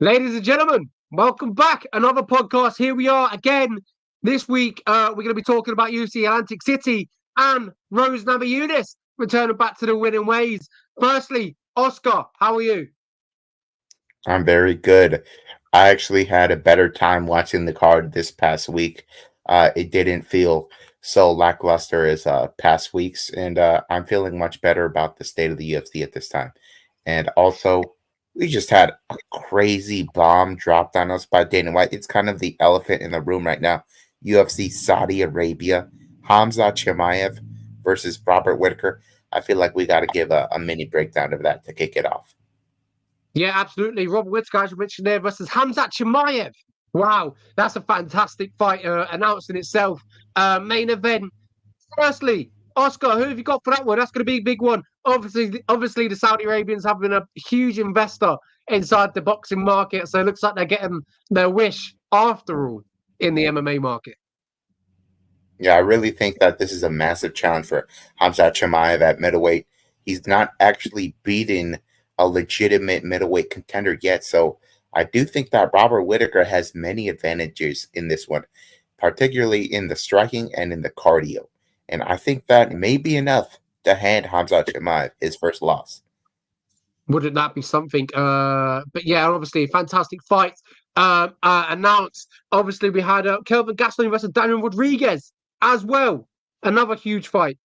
Ladies and gentlemen, welcome back. Another podcast. Here we are again. This week, we're going to be talking about UFC Atlantic City and Rose Namajunas returning back to the winning ways. Firstly, Oscar, how are you? I'm very good. I actually had a better time watching the card this past week. It didn't feel so lackluster as past weeks, and I'm feeling much better about the state of the UFC at this time. And also, we just had a crazy bomb dropped on us by Dana White. It's kind of the elephant in the room right now. UFC Saudi Arabia, Hamza Chimaev versus Robert Whitaker. I feel like we got to give a mini breakdown of that to kick it off. Yeah, absolutely. Robert Whittaker, as you mentioned there, versus Hamzat Chimaev. Wow, that's a fantastic fight announced in itself. Main event. Firstly, Oscar, who have you got for that one? That's going to be a big one. Obviously, the Saudi Arabians have been a huge investor inside the boxing market, so it looks like they're getting their wish after all in the MMA market. Yeah, I really think that this is a massive challenge for Hamza Chimaev at middleweight. He's not actually beaten a legitimate middleweight contender yet, so I do think that Robert Whitaker has many advantages in this one, particularly in the striking and in the cardio. And I think that may be enough to hand Hamza Chimaev his first loss. Wouldn't that be something? But yeah, obviously, fantastic fight announced. Obviously, we had Kelvin Gastelum versus Daniel Rodriguez as well. Another huge fight.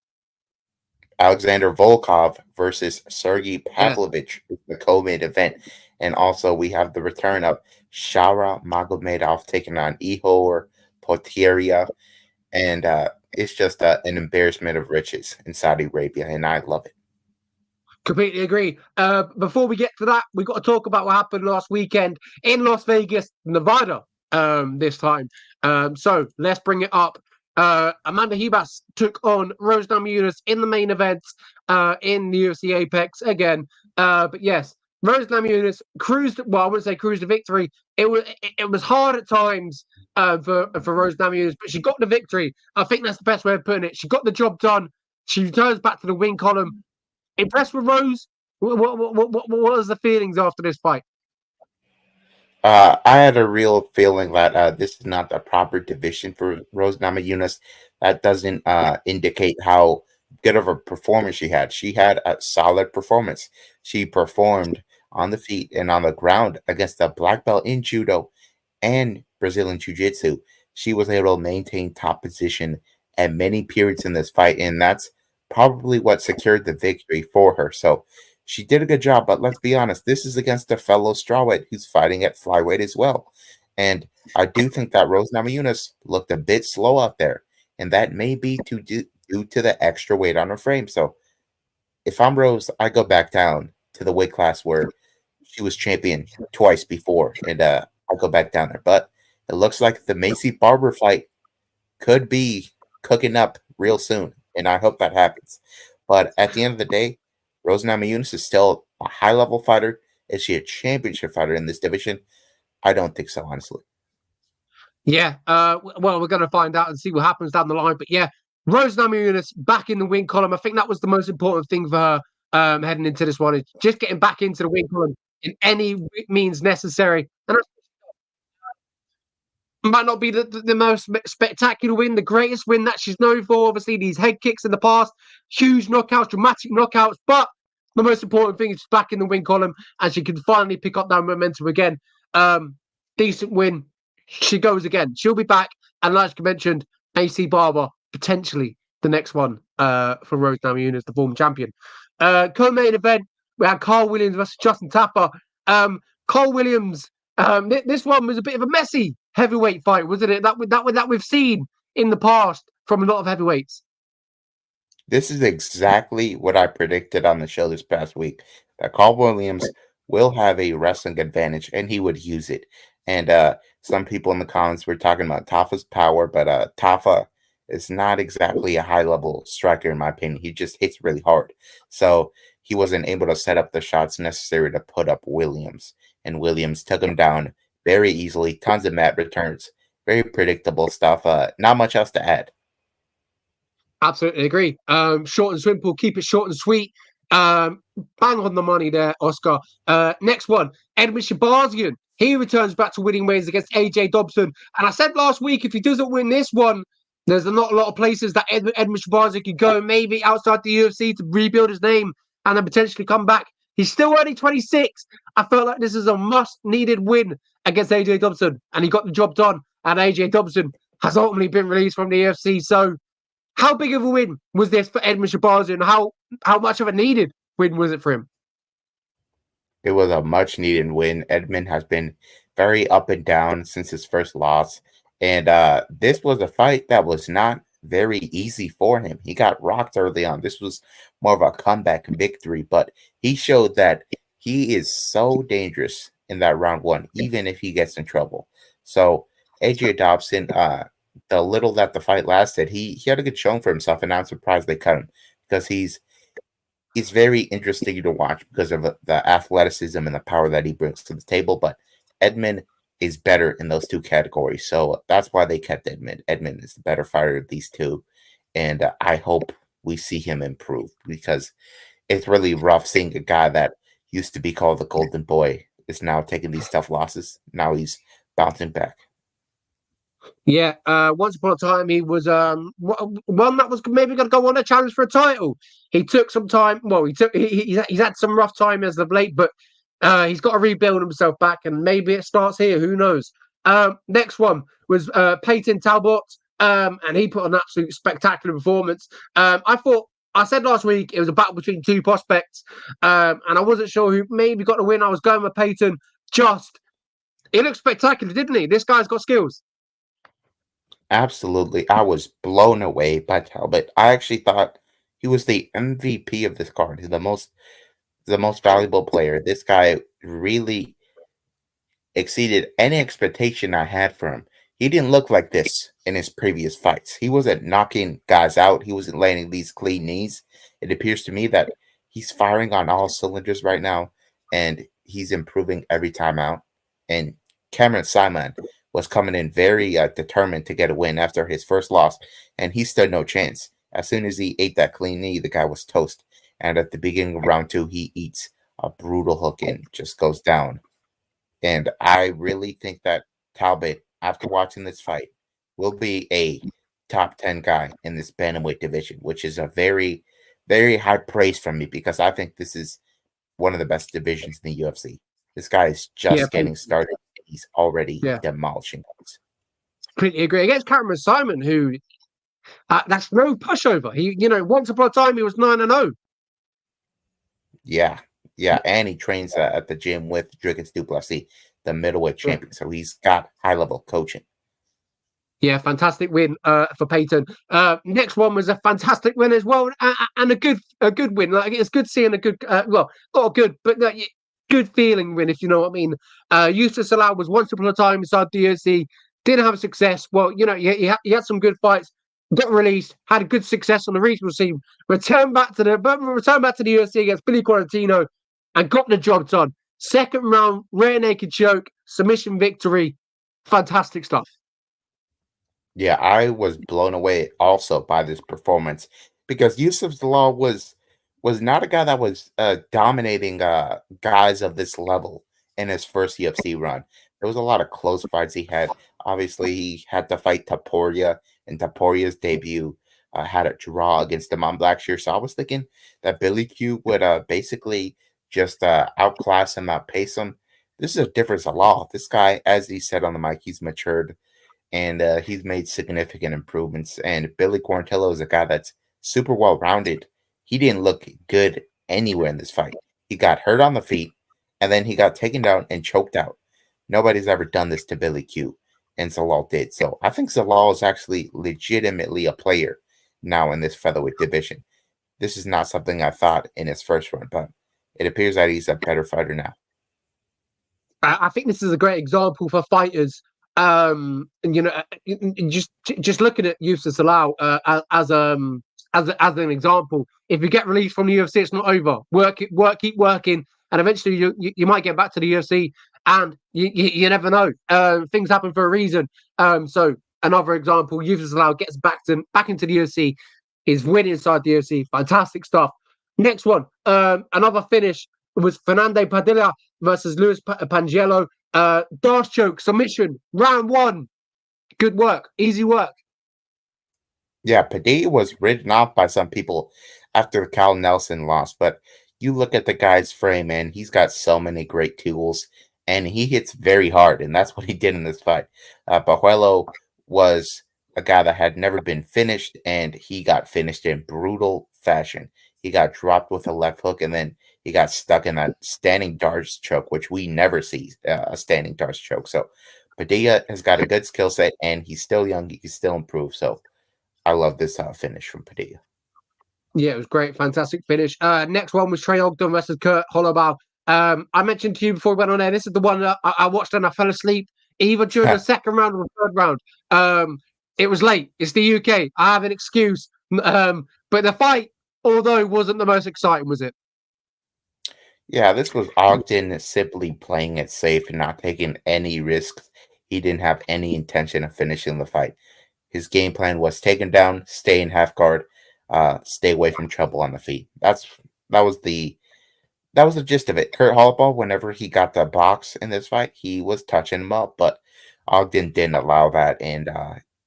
Alexander Volkov versus Sergey Yeah. Pavlovich is the co-main event. And also we have the return of Shara Magomedov taking on Ihor Potieria. And it's just an embarrassment of riches in Saudi Arabia, and I love it. Completely agree. Before we get to that, we've got to talk about what happened last weekend in Las Vegas, Nevada, this time. So let's bring it up. Amanda Hebas took on Rose Namajunas in the main event in the UFC Apex again. But yes, Rose Namajunas cruised. Well, I wouldn't say cruised to victory. It was hard at times for Rose Namajunas, but she got the victory. I think that's the best way of putting it. She got the job done. She returns back to the win column. Impressed with Rose? What was the feelings after this fight? I had a real feeling that this is not the proper division for Rose Namajunas. That doesn't Yeah, indicate how good of a performance she had. She had a solid performance. She performed on the feet and on the ground against a black belt in judo and Brazilian Jiu Jitsu. She was able to maintain top position at many periods in this fight, and that's probably what secured the victory for her. So she did a good job, but let's be honest, this is against a fellow strawweight who's fighting at flyweight as well. And I do think that Rose Namajunas looked a bit slow out there, and that may be due to the extra weight on her frame. So if I'm Rose, I go back down to the weight class where she was champion twice before, and I go back down there. But it looks like the Macy Barber fight could be cooking up real soon, and I hope that happens. But at the end of the day, Rose Namajunas is still a high level fighter. Is she a championship fighter in this division? I don't think so, honestly. yeah. Well, we're going to find out and see what happens down the line. But yeah, Rose Namajunas back in the win column. I think that was the most important thing for her heading into this one. Is just getting back into the win column in any means necessary. And it might not be the most spectacular win, the greatest win that she's known for. Obviously, these head kicks in the past, huge knockouts, dramatic knockouts. But the most important thing is she's back in the win column and she can finally pick up that momentum again. Decent win. She goes again. She'll be back. And like you mentioned, AC Barber, potentially the next one for Rose Namajunas, the former champion. Co-main event, we had Carl Williams versus Justin Tapper. Carl Williams, this one was a bit of a messy heavyweight fight, wasn't it? That we've seen in the past from a lot of heavyweights. This is exactly what I predicted on the show this past week, that Carl Williams will have a wrestling advantage and he would use it. And some people in the comments were talking about Tafa's power, but Tafa is not exactly a high level striker, in my opinion. He just hits really hard. So he wasn't able to set up the shots necessary to put up Williams. And Williams took him down very easily. Tons of mat returns. Very predictable stuff. Not much else to add. Absolutely agree. Short and simple, keep it short and sweet. Bang on the money there, Oscar. Next one, Edmund Shabazian He returns back to winning ways against AJ Dobson. And I said last week, if he doesn't win this one, there's not a lot of places that Edmund Shabazi could go, maybe outside the UFC to rebuild his name and then potentially come back. He's still only 26. I felt like this is a must-needed win against AJ Dobson, and he got the job done. And AJ Dobson has ultimately been released from the UFC. So how big of a win was this for Edmund Shabazi, and how much of a needed win was it for him? It was a much needed win. Edmund has been very up and down since his first loss. And this was a fight that was not very easy for him. He got rocked early on. This was more of a comeback victory, but he showed that he is so dangerous in that round one, even if he gets in trouble. So AJ Dobson, the little that the fight lasted, he had a good showing for himself, and I'm surprised they cut him because he's very interesting to watch because of the athleticism and the power that he brings to the table. But Edmund is better in those two categories, so that's why they kept Edmund. Edmund is the better fighter of these two, and I hope we see him improve because it's really rough seeing a guy that used to be called the Golden Boy is now taking these tough losses. Now he's bouncing back. Yeah, once upon a time he was one that was maybe going to go on a challenge for a title. He took some time. Well, he's had some rough time as of late, but he's got to rebuild himself back, and maybe it starts here. Who knows? Next one was Peyton Talbot, and he put an absolute spectacular performance. I said last week it was a battle between two prospects, and I wasn't sure who maybe got the win. I was going with Peyton. He looked spectacular, didn't he? This guy's got skills. Absolutely. I was blown away by Talbot. I actually thought he was the MVP of this card. He's the most valuable player. This guy really exceeded any expectation I had for him. He didn't look like this in his previous fights. He wasn't knocking guys out. He wasn't landing these clean knees. It appears to me that he's firing on all cylinders right now, and he's improving every time out. And Cameron Simon was coming in very determined to get a win after his first loss, and he stood no chance. As soon as he ate that clean knee, the guy was toast. And at the beginning of round two, he eats a brutal hook and just goes down. And I really think that Talbot, after watching this fight, will be a top 10 guy in this bantamweight division, which is a very, very high praise from me because I think this is one of the best divisions in the UFC. This guy is just getting started. He's already demolishing us. Completely agree. Against Cameron Simon, who that's no pushover. He, once upon a time he was 9-0. Yeah, and he trains at the gym with Dricus du Plessis, the middleweight champion. So he's got high-level coaching. Yeah, fantastic win for Peyton. Next one was a fantastic win as well, and a good win. Like, it's good seeing a good, not a good, but good feeling win, if you know what I mean. Yusuf Salah was once upon a time inside the UFC, didn't have success. Well, he had some good fights, got released, had a good success on the regional scene, returned back to the UFC against Billy Quarantino, and got the job done. Second round, rear naked choke, submission victory. Fantastic stuff. Yeah, I was blown away also by this performance because Yusuf Salah was not a guy that was dominating guys of this level in his first UFC run. There was a lot of close fights he had. Obviously, he had to fight Taporia, and Taporia's debut had a draw against Damon Blackshear. So I was thinking that Billy Q would basically just outclass him, outpace him. This is a different Salah. This guy, as he said on the mic, he's matured, and he's made significant improvements. And Billy Quarantillo is a guy that's super well-rounded. He didn't look good anywhere in this fight. He got hurt on the feet, and then he got taken down and choked out. Nobody's ever done this to Billy Q, and Zalal did. So I think Zalal is actually legitimately a player now in this featherweight division. This is not something I thought in his first run, but it appears that he's a better fighter now. I think this is a great example for fighters. And just looking at Yusuf Salah as an example. If you get released from the UFC, it's not over. Keep working, and eventually you might get back to the UFC. And you never know. Things happen for a reason. So another example, Yusuf Salah gets back into the UFC, is winning inside the UFC. Fantastic stuff. Next one, another finish was Fernando Padilla versus Luis Pangiello. Darce choke, submission, round 1. Good work, easy work. Yeah, Padilla was written off by some people after Cal Nelson lost, but you look at the guy's frame, and he's got so many great tools, and he hits very hard, and that's what he did in this fight. Pajuelo was a guy that had never been finished, and he got finished in brutal fashion. He got dropped with a left hook, and then he got stuck in that standing darts choke, which we never see a standing darts choke. So Padilla has got a good skill set, and he's still young. He can still improve. So I love this finish from Padilla. Yeah, it was great, fantastic finish. Next one was Trey Ogden versus Kurt Holloway. I mentioned to you before we went on air, this is the one that I watched and I fell asleep either during the second round or the third round. It was late. It's the UK. I have an excuse. But the fight, although wasn't the most exciting, was it? Yeah, this was Ogden simply playing it safe and not taking any risks. He didn't have any intention of finishing the fight. His game plan was take him down, stay in half guard, stay away from trouble on the feet. That was the that was the gist of it. Kurt Holloway, whenever he got the box in this fight, he was touching him up, but Ogden didn't allow that. And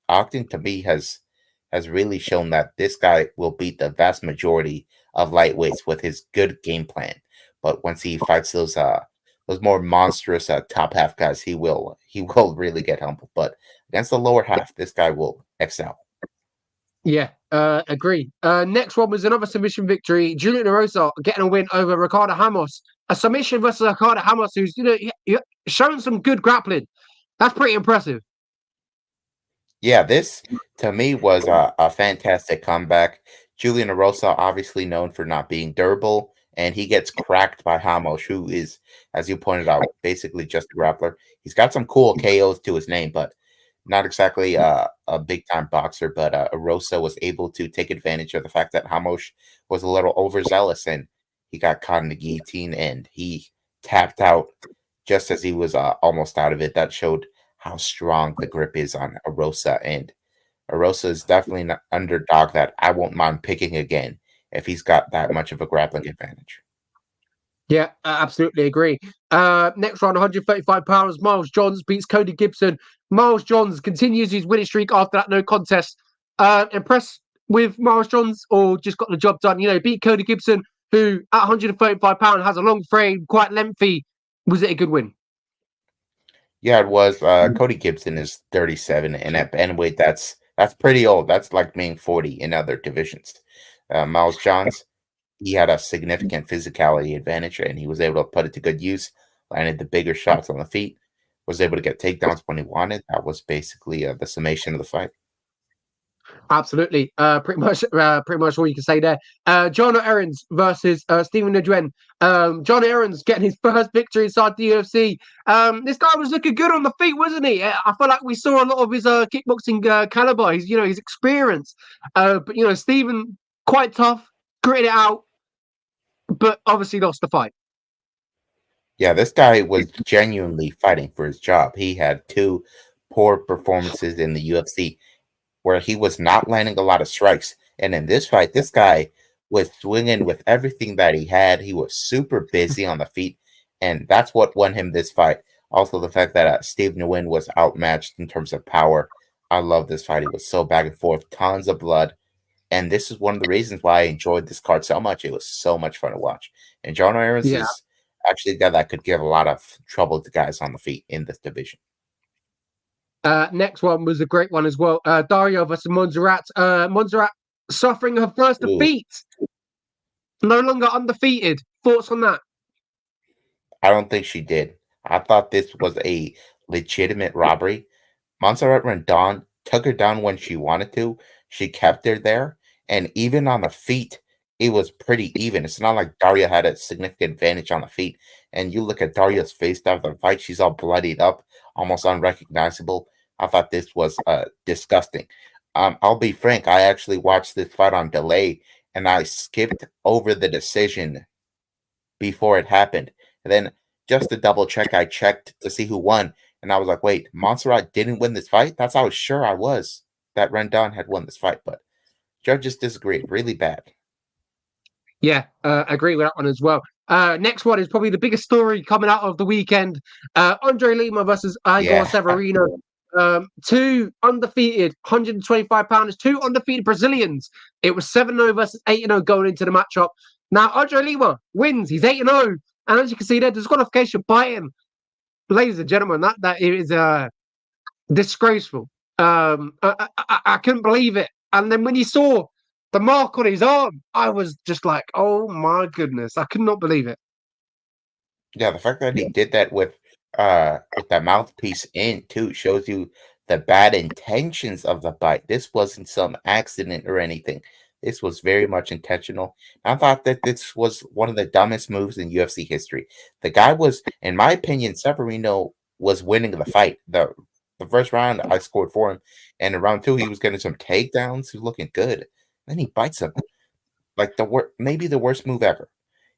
Ogden, to me, has really shown that this guy will beat the vast majority of lightweights with his good game plan. But once he fights those more monstrous top half guys, he will really get humbled. But against the lower half, this guy will excel. Yeah, agree. Next one was another submission victory. Julian Erosa getting a win over Ricardo Ramos. A submission versus Ricardo Ramos, who's showing some good grappling. That's pretty impressive. Yeah, this to me was a fantastic comeback. Julian Erosa, obviously known for not being durable, and he gets cracked by Hamos, who is, as you pointed out, basically just a grappler. He's got some cool KOs to his name, but not exactly a big time boxer. But Erosa was able to take advantage of the fact that Hamos was a little overzealous, and he got caught in the guillotine, and he tapped out just as he was almost out of it. That showed how strong the grip is on Erosa, and Erosa is definitely an underdog that I won't mind picking again if he's got that much of a grappling advantage. Yeah, absolutely agree. Next round, 135 pounds. Miles Johns beats Cody Gibson. Miles Johns continues his winning streak after that no contest. Impressed with Miles Johns or just got the job done? Beat Cody Gibson, who at 135 pounds has a long frame, quite lengthy. Was it a good win? Yeah, it was. Cody Gibson is 37, and at bantamweight, that's pretty old. That's like being 40 in other divisions. Miles Johns, he had a significant physicality advantage, and he was able to put it to good use. Landed the bigger shots on the feet. Was able to get takedowns when he wanted. That was basically the summation of the fight. Absolutely. Pretty much all you can say there. John Aaron's versus Stephen Nguyen. John Aaron's getting his first victory inside the UFC. This guy was looking good on the feet, wasn't he? I feel like we saw a lot of his kickboxing caliber. His experience. But Stephen quite tough, gritted it out, but obviously lost the fight. Yeah, this guy was genuinely fighting for his job. He had two poor performances in the UFC where he was not landing a lot of strikes. And in this fight, this guy was swinging with everything that he had. He was super busy on the feet, and that's what won him this fight. Also, the fact that Steve Nguyen was outmatched in terms of power. I love this fight. It was so back and forth, tons of blood. And this is one of the reasons why I enjoyed this card so much. It was so much fun to watch. And John Irons Yeah. is actually a guy that could give a lot of trouble to guys on the feet in this division. Next one was a great one as well. Dario versus Montserrat. Montserrat suffering her first Ooh. defeat. No longer undefeated. Thoughts on that? I don't think she did. I thought this was a legitimate robbery. Montserrat Rendon took her down when she wanted to. She kept her there. And even on the feet, it was pretty even. It's not like Daria had a significant advantage on the feet. And you look at Daria's face after the fight, she's all bloodied up, almost unrecognizable. I thought this was disgusting. I'll be frank, I actually watched this fight on delay and I skipped over the decision before it happened. And then just to double check, I checked to see who won. And I was like, wait, Montserrat didn't win this fight? That's how sure I was that Rendon had won this fight. But judges disagreed really bad. Yeah, agree with that one as well. Next one is probably the biggest story coming out of the weekend. Andre Lima versus Igor Yeah, Severino. Two undefeated 125 pounders, two undefeated Brazilians. It was 7-0 versus 8-0 going into the matchup. Now Andre Lima wins. He's 8-0, and as you can see there, disqualification by him. Ladies and gentlemen, that is disgraceful. I couldn't believe it. And then when you saw the mark on his arm, I was just like, oh my goodness, I could not believe it. yeah. The fact that he did that with that mouthpiece in too shows you the bad intentions of the bite. This wasn't some accident or anything. This was very much intentional. I thought that this was one of the dumbest moves in UFC history. The guy was, in my opinion, Severino was winning the fight. The first round I scored for him, and in round two he was getting some takedowns. He was looking good. Then he bites him like maybe the worst move ever.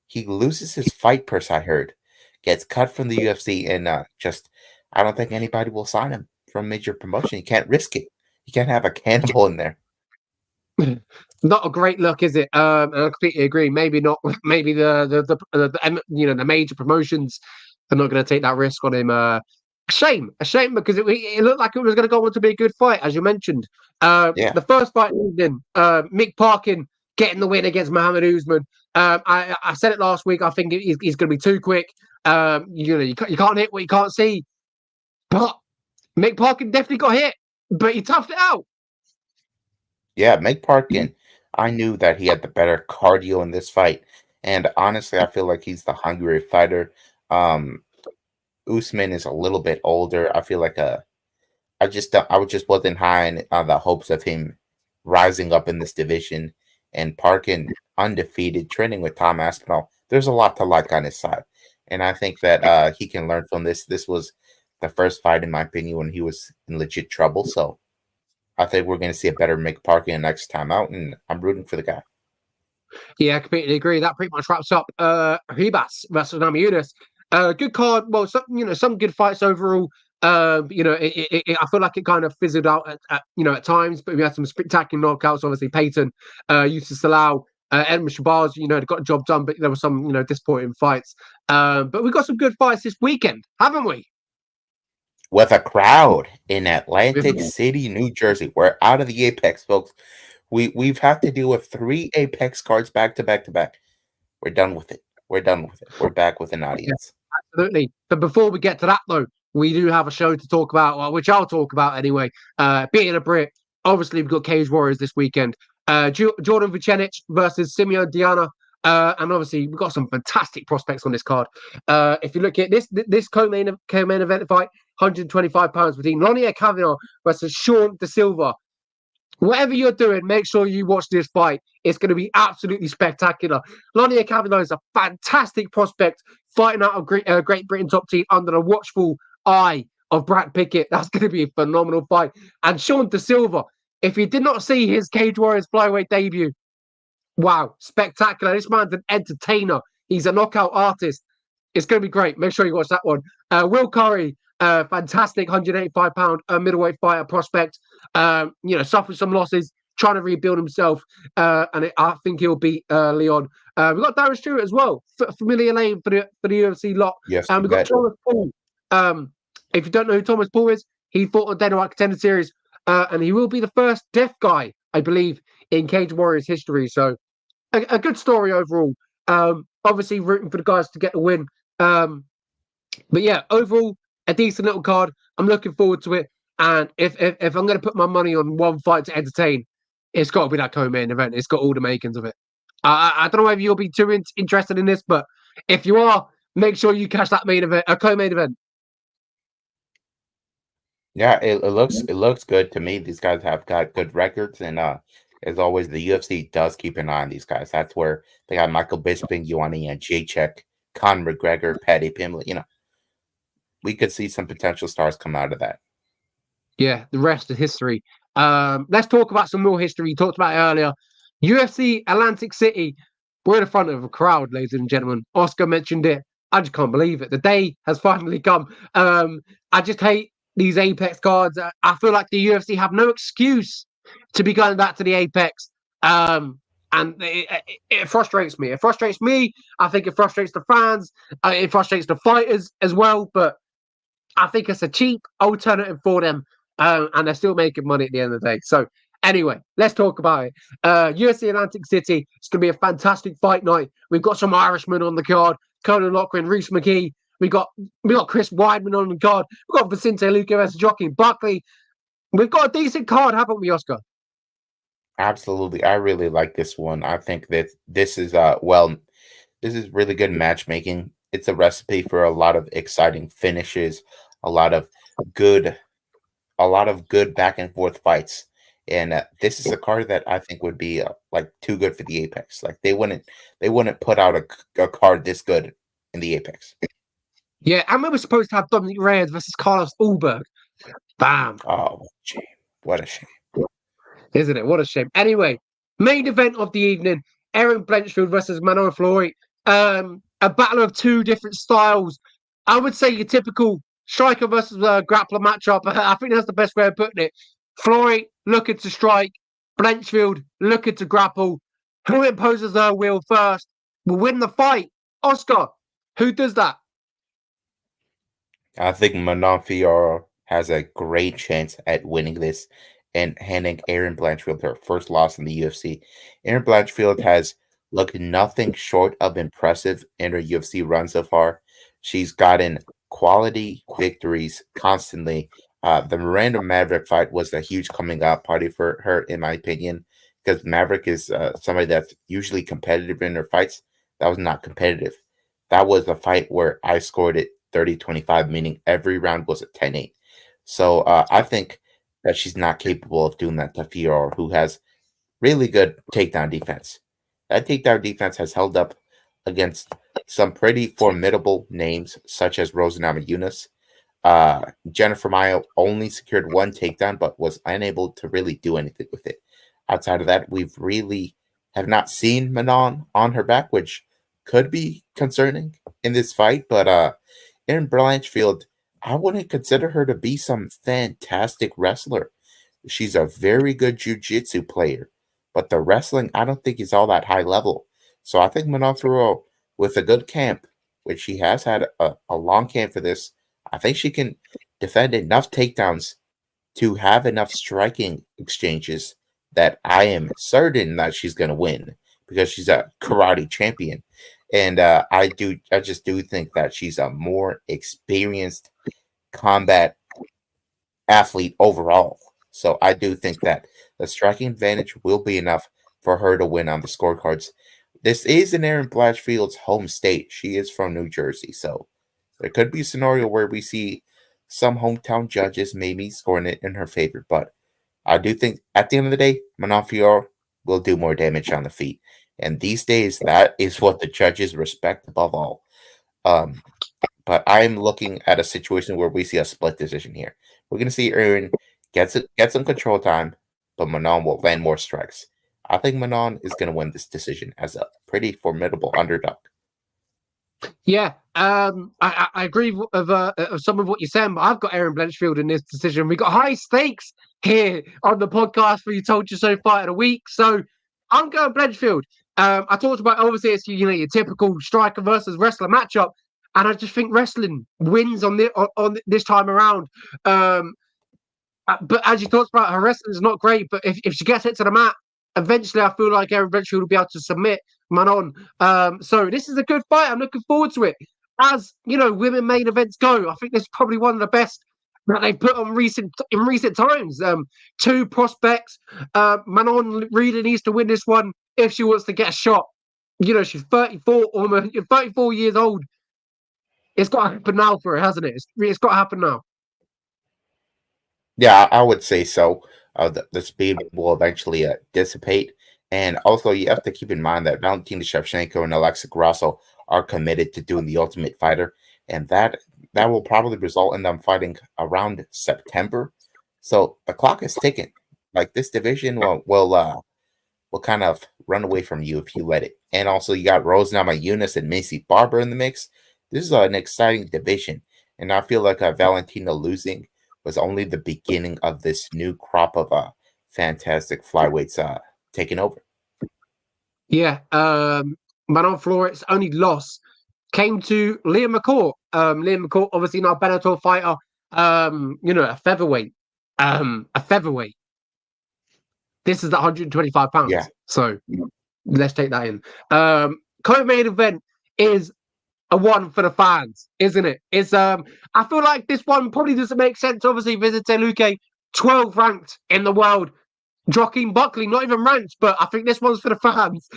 He loses his fight purse, I heard, gets cut from the UFC, and just I don't think anybody will sign him from a major promotion. You can't risk it. You can't have a cannibal in there. Not a great look, is it? And I completely agree. Maybe not. Maybe the major promotions are not going to take that risk on him. A shame because it looked like it was going to go on to be a good fight, as you mentioned. Yeah, The first fight, Mick Parkin getting the win against Muhammad Usman. I said it last week. I think he's going to be too quick. You can't hit what you can't see. But Mick Parkin definitely got hit, but he toughed it out. yeah. Meg Parkin, I knew that he had the better cardio in this fight, and honestly, I feel like he's the hungrier fighter. Um, Usman is a little bit older. I feel like I just wasn't high on the hopes of him rising up in this division. And Parkin undefeated, training with Tom Aspinall. There's a lot to like on his side, and I think that he can learn from this. This was the first fight, in my opinion, when he was in legit trouble. So I think we're going to see a better Mick Parkin next time out, and I'm rooting for the guy. Yeah, I completely agree. That pretty much wraps up Ribas versus Namajunas. Good card. Well, some good fights overall. I feel like it kind of fizzled out at times, but we had some spectacular knockouts. Obviously, Payton, Yusuf Salau, Edmund Shabazz, they got the job done, but there were some, disappointing fights. But we got some good fights this weekend, haven't we? With a crowd in Atlantic City, New Jersey. We're out of the Apex, folks. We've had to deal with 3 Apex cards back to back to back. We're done with it. We're done with it. We're back with an audience. Absolutely. But before we get to that, though, we do have a show to talk about, which I'll talk about anyway. Being a Brit, obviously, we've got Cage Warriors this weekend. Jordan Vucenic versus Simeon Diana. And obviously, we've got some fantastic prospects on this card. If you look at this co-main event fight, £125 between Lonnie Kavanaugh versus Sean De Silva. Whatever you're doing, make sure you watch this fight. It's going to be absolutely spectacular. Lonnie Kavanaugh is a fantastic prospect fighting out of Great Britain top team under the watchful eye of Brad Pickett. That's going to be a phenomenal fight. And Sean De Silva, if you did not see his Cage Warriors flyweight debut, wow, spectacular. This man's an entertainer. He's a knockout artist. It's going to be great. Make sure you watch that one. Will Curry, fantastic 185-pound middleweight fighter prospect. Suffered some losses, trying to rebuild himself. I think he'll beat Leon. We've got Darren Stewart as well. Familiar name for the UFC lot. Yes, We've got Thomas Paul. If you don't know who Thomas Paul is, he fought on Dana White Contender Series. And he will be the first deaf guy, I believe, in Cage Warriors history. So a good story overall. Obviously rooting for the guys to get the win. But yeah, overall, a decent little card. I'm looking forward to it. And if I'm going to put my money on one fight to entertain, it's got to be that co-main event. It's got all the makings of it. I don't know if you'll be too interested in this, but if you are, make sure you catch that main event, a co-main event. Yeah, it looks good to me. These guys have got good records, and as always, the UFC does keep an eye on these guys. That's where they got Michael Bisping, Ioane Jacek, Conor McGregor, Paddy Pimblett. We could see some potential stars come out of that. Yeah, the rest is history. Let's talk about some more history. You talked about it earlier. UFC Atlantic City. We're in front of a crowd, ladies and gentlemen. Oscar mentioned it. I just can't believe it. The day has finally come. I just hate these Apex cards. I feel like the UFC have no excuse to be going back to the Apex. And it frustrates me. It frustrates me. I think it frustrates the fans. It frustrates the fighters as well. But I think it's a cheap alternative for them, and they're still making money at the end of the day. So anyway, let's talk about it. UFC Atlantic City. It's going to be a fantastic fight night. We've got some Irishmen on the card: Conan Lochran, Reese McGee. We got Chris Weidman on the card. We've got Vicente Luque versus Joaquin Buckley. We've got a decent card, haven't we, Oscar? Absolutely. I really like this one. I think that this is this is really good matchmaking. It's a recipe for a lot of exciting finishes, a lot of good a lot of good back and forth fights. And this is a card that I think would be like too good for the Apex. Like they wouldn't put out a card this good in the Apex. Yeah, and we were supposed to have Dominic Reyes versus Carlos Ulberg. Bam. Oh, what a shame. What a shame. Isn't it? What a shame. Anyway, main event of the evening: Aaron Blanchfield versus Manon Flory. A battle of two different styles. I would say your typical striker versus grappler matchup. I think that's the best way of putting it. Flory looking to strike, Blanchfield looking to grapple. Who imposes their will first will win the fight. Oscar, who does that? I think Manon Fiorot has a great chance at winning this and handing Aaron Blanchfield her first loss in the UFC. Aaron Blanchfield has looked nothing short of impressive in her UFC run so far. She's gotten quality victories constantly. The Miranda Maverick fight was a huge coming out party for her, in my opinion, because Maverick is somebody that's usually competitive in her fights. That was not competitive. That was a fight where I scored it 30-25, meaning every round was a 10-8. So I think that she's not capable of doing that to Fior, who has really good takedown defense. That takedown defense has held up against some pretty formidable names, such as Rose Namajunas. Jennifer Mayo only secured one takedown, but was unable to really do anything with it. Outside of that, we've really have not seen Manon on her back, which could be concerning in this fight. But Erin Blanchfield, I wouldn't consider her to be some fantastic wrestler. She's a very good jiu-jitsu player, but the wrestling I don't think is all that high level. So I think Manon Fiorot, with a good camp, which she has had a long camp for this, I think she can defend enough takedowns to have enough striking exchanges that I am certain that she's going to win because she's a karate champion. And I just do think that she's a more experienced combat athlete overall. So I do think that the striking advantage will be enough for her to win on the scorecards. This is in Aaron Blanchfield's home state. She is from New Jersey, so there could be a scenario where we see some hometown judges maybe scoring it in her favor. But I do think at the end of the day, Manon Fiorot will do more damage on the feet. And these days, that is what the judges respect above all. Um, but I'm looking at a situation where we see a split decision here. We're going to see Aaron get some control time, but Manon will land more strikes. I think Manon is going to win this decision as a pretty formidable underdog. Yeah, I agree of some of what you're saying, but I've got Aaron Blanchfield in this decision. We got high stakes here on the podcast for You Told You So Fight of the Week, so I'm going Blanchfield. I talked about obviously it's your typical striker versus wrestler matchup, and I just think wrestling wins on this time around. But as you talked about, her wrestling is not great, but if she gets it to the mat, eventually I feel like Aaron Blanchfield will be able to submit Manon. So this is a good fight. I'm looking forward to it. As you know, women main events go, I think this is probably one of the best that they've put on in recent times. Two prospects. Manon really needs to win this one if she wants to get a shot. You know, she's 34, almost 34 years old. It's got to happen now for her, hasn't it? It's got to happen now. Yeah, I would say so. The speed will eventually dissipate. And also, you have to keep in mind that Valentina Shevchenko and Alexa Grasso are committed to doing the Ultimate Fighter, and that will probably result in them fighting around September. So the clock is ticking. Like this division will kind of run away from you if you let it. And also, you got Rose Namajunas and Macy Barber in the mix. This is an exciting division, and I feel like Valentina losing was only the beginning of this new crop of fantastic flyweights taking over. Yeah. Manon Flores' only loss came to Liam McCourt. Liam McCourt, obviously now Bellator fighter. A featherweight. A featherweight. This is the 125 Yeah, pounds. So let's take that in. Co-main event is a one for the fans, isn't it? It's I feel like this one probably doesn't make sense. Obviously, Vicente Luque, 12 ranked in the world. Joaquin Buckley, not even ranked, but I think this one's for the fans.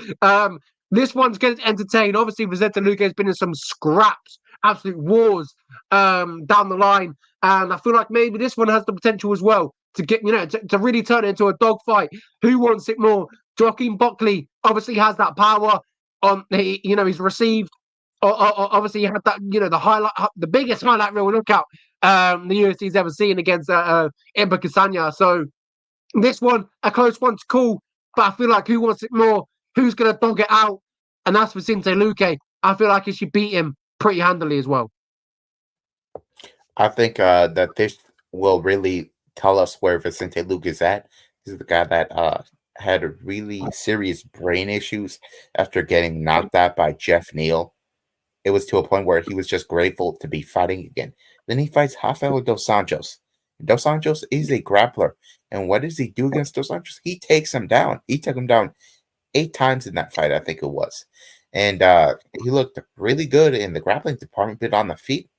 This one's going to entertain. Obviously, Vicente Luque has been in some scraps, absolute wars down the line, and I feel like maybe this one has the potential as well to get, to really turn it into a dogfight. Who wants it more? Joaquin Buckley obviously has that power. He's received. Obviously, he had that, the highlight, the biggest highlight reel lookout the UFC's ever seen against Impa Kasanya. So this one, a close one to call, but I feel like who wants it more? Who's going to dog it out? And that's Vicente Luque. I feel like he should beat him pretty handily as well. I think that this will really tell us where Vicente Luque is at. He's the guy that had really serious brain issues after getting knocked out by Jeff Neal. It was to a point where he was just grateful to be fighting again. Then he fights Rafael Dos Anjos. Dos Anjos is a grappler. And what does he do against Dos Anjos? He takes him down. He took him down 8 times in that fight, I think it was. And he looked really good in the grappling department, but on the feet,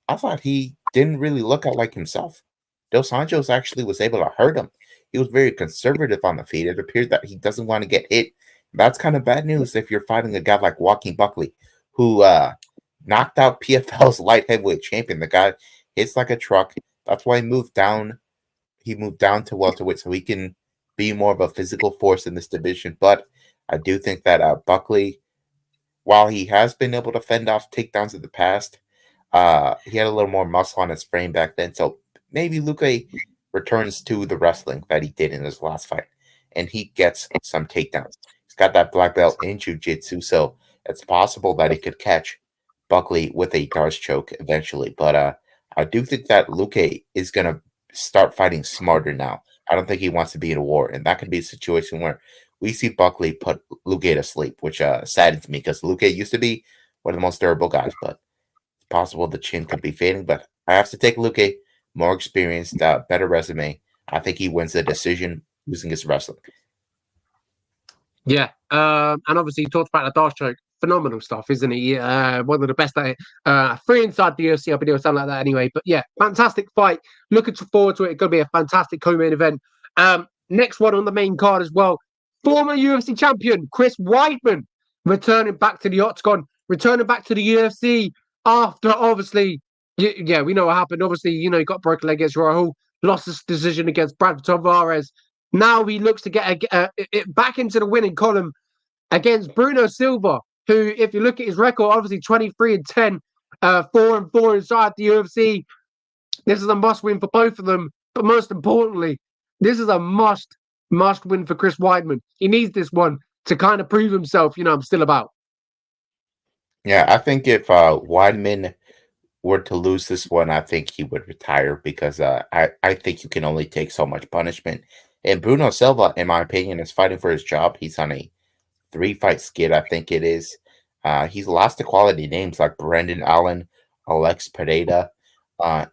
I thought he didn't really look out like himself. Dos Anjos actually was able to hurt him. He was very conservative on the feet. It appeared that he doesn't want to get hit. That's kind of bad news if you're fighting a guy like Joaquin Buckley, who knocked out PFL's light heavyweight champion. The guy hits like a truck. That's why he moved down. He moved down to welterweight so he can be more of a physical force in this division. But I do think that Buckley, while he has been able to fend off takedowns in the past, he had a little more muscle on his frame back then. So maybe Luque returns to the wrestling that he did in his last fight, and he gets some takedowns. He's got that black belt in jiu-jitsu, so it's possible that he could catch Buckley with a Darce choke eventually. But I do think that Luque is going to start fighting smarter now. I don't think he wants to be in a war, and that could be a situation where we see Buckley put Luque to sleep, which saddens me because Luque used to be one of the most durable guys, but it's possible the chin could be fading. But I have to take Luque, more experienced, better resume. I think he wins the decision using his wrestling. Yeah, and obviously he talked about the Darce choke. Phenomenal stuff, isn't he? One of the best at it. Three inside the UFC. I'll be doing something like that anyway. But yeah, fantastic fight. Looking forward to it. It's going to be a fantastic co-main event. Next one on the main card as well. Former UFC champion Chris Weidman returning back to the octagon, returning back to the UFC after obviously, yeah, we know what happened. Obviously, he got broken leg against Rahul, lost his decision against Brad Tavares. Now he looks to get it back into the winning column against Bruno Silva, who, if you look at his record, obviously 23-10, 4-4 inside the UFC. This is a must win for both of them. But most importantly, this is a must win for Chris Weidman. He needs this one to kind of prove himself. I'm still about. Yeah, I think if Weidman were to lose this one, I think he would retire because I think you can only take so much punishment. And Bruno Silva, in my opinion, is fighting for his job. He's on a 3-fight skid, I think it is. He's lost to quality names like Brendan Allen, Alex Pereira,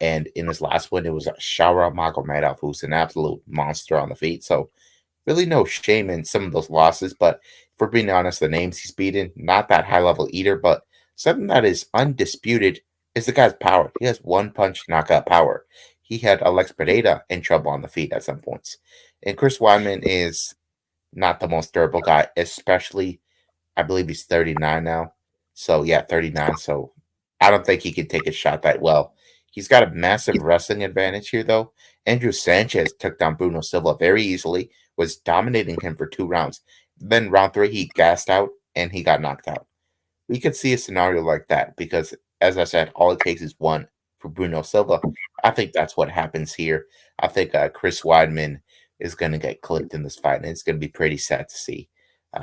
and in his last one, it was Shara Magomedov, who's an absolute monster on the feet. So really no shame in some of those losses, but if we're being honest, the names he's beaten, not that high level either, but something that is undisputed is the guy's power. He has one punch knockout power. He had Alex Pereira in trouble on the feet at some points. And Chris Weidman is not the most durable guy, especially I believe he's 39 now. So yeah, 39. So I don't think he can take a shot that well. He's got a massive wrestling advantage here, though. Andrew Sanchez took down Bruno Silva very easily, was dominating him for 2 rounds. Then round 3, he gassed out and he got knocked out. We could see a scenario like that because, as I said, all it takes is one for Bruno Silva. I think that's what happens here. I think Chris Weidman is going to get clipped in this fight, and it's going to be pretty sad to see.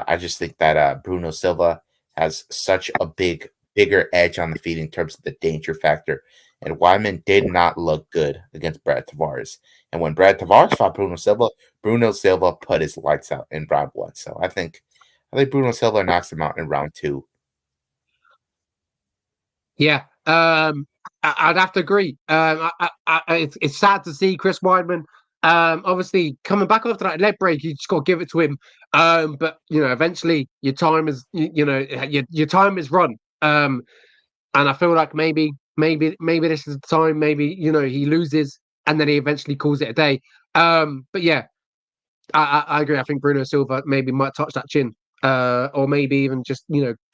I just think that Bruno Silva has such a bigger edge on the feet in terms of the danger factor. And Weidman did not look good against Brad Tavares. And when Brad Tavares fought Bruno Silva put his lights out in round 1. So I think I think Bruno Silva knocks him out in round 2. Yeah, I'd have to agree. It's sad to see Chris Weidman. Obviously coming back after that leg break, you just got to give it to him. But eventually your time is, your time is run. And I feel like maybe this is the time. Maybe he loses and then he eventually calls it a day. But yeah, I agree. I think Bruno Silva maybe might touch that chin, or maybe even just